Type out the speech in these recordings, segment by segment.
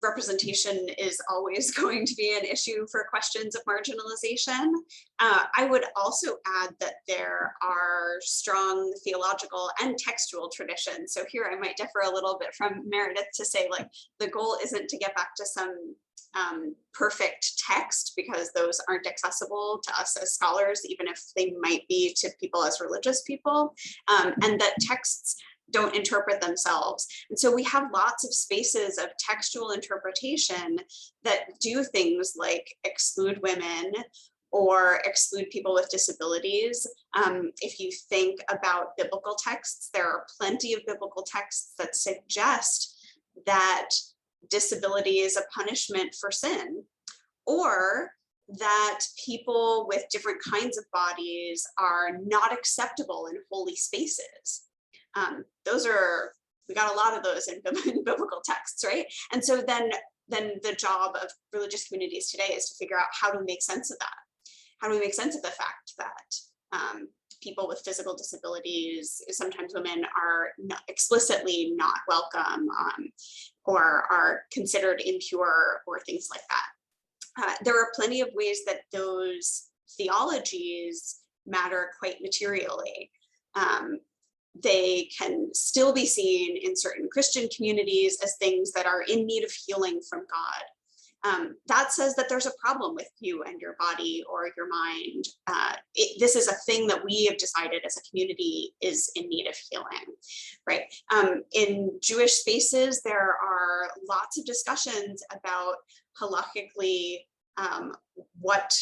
representation is always going to be an issue for questions of marginalization. I would also add that there are strong theological and textual traditions. So here I might differ a little bit from Meredith to say, like, the goal isn't to get back to some perfect text, because those aren't accessible to us as scholars, even if they might be to people as religious people, and that texts don't interpret themselves. And so we have lots of spaces of textual interpretation that do things like exclude women or exclude people with disabilities. If you think about biblical texts, there are plenty of biblical texts that suggest that disability is a punishment for sin, or that people with different kinds of bodies are not acceptable in holy spaces. We got a lot of those in biblical texts, right? And so then the job of religious communities today is to figure out, how do we make sense of that? How do we make sense of the fact that people with physical disabilities, sometimes women, are explicitly not welcome, or are considered impure, or things like that. There are plenty of ways that those theologies matter quite materially. They can still be seen in certain Christian communities as things that are in need of healing from God. That says that there's a problem with you and your body or your mind. This is a thing that we have decided as a community is in need of healing, right? In Jewish spaces, there are lots of discussions about halakhically what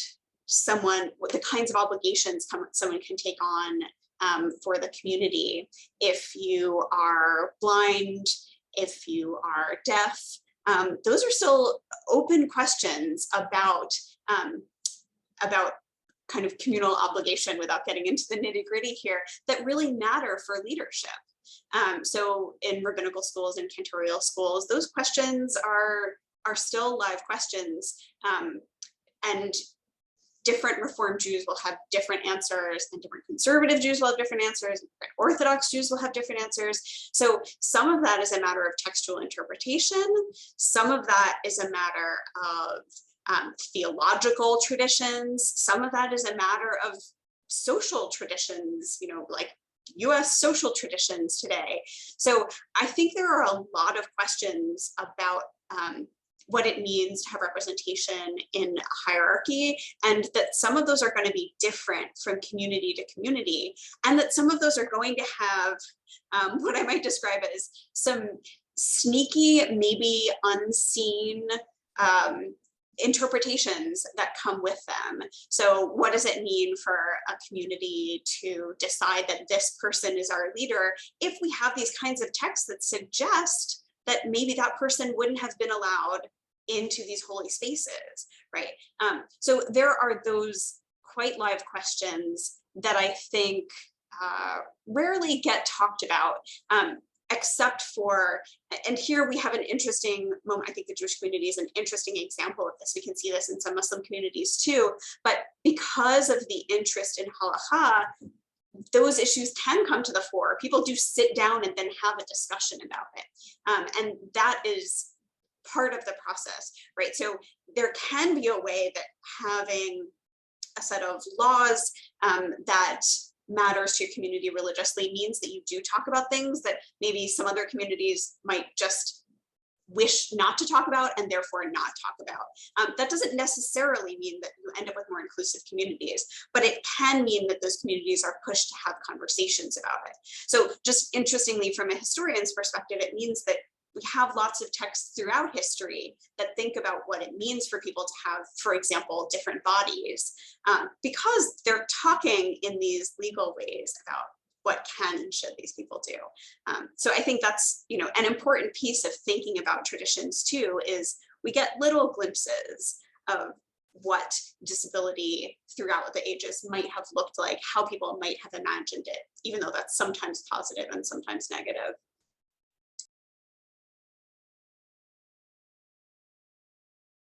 the kinds of obligations someone can take on for the community. If you are blind, if you are deaf, those are still open questions about kind of communal obligation, without getting into the nitty-gritty here, that really matter for leadership. So in rabbinical schools and cantorial schools, those questions are still live questions, and different Reform Jews will have different answers, and different conservative Jews will have different answers, and different Orthodox Jews will have different answers. So some of that is a matter of textual interpretation. Some of that is a matter of theological traditions. Some of that is a matter of social traditions, like US social traditions today. So I think there are a lot of questions about what it means to have representation in a hierarchy, and that some of those are going to be different from community to community, and that some of those are going to have what I might describe as some sneaky, maybe unseen interpretations that come with them. So what does it mean for a community to decide that this person is our leader if we have these kinds of texts that suggest that maybe that person wouldn't have been allowed into these holy spaces, right? So there are those quite live questions that I think rarely get talked about, except for, and here we have an interesting moment. I think the Jewish community is an interesting example of this. We can see this in some Muslim communities too, but because of the interest in halakha, those issues can come to the fore. People do sit down and then have a discussion about it. And that is part of the process, right? So there can be a way that having a set of laws that matters to your community religiously means that you do talk about things that maybe some other communities might just wish not to talk about and therefore not talk about. That doesn't necessarily mean that you end up with more inclusive communities, but it can mean that those communities are pushed to have conversations about it. So just interestingly, from a historian's perspective, it means that we have lots of texts throughout history that think about what it means for people to have, for example, different bodies, because they're talking in these legal ways about what can and should these people do. So I think that's, an important piece of thinking about traditions too, is we get little glimpses of what disability throughout the ages might have looked like, how people might have imagined it, even though that's sometimes positive and sometimes negative.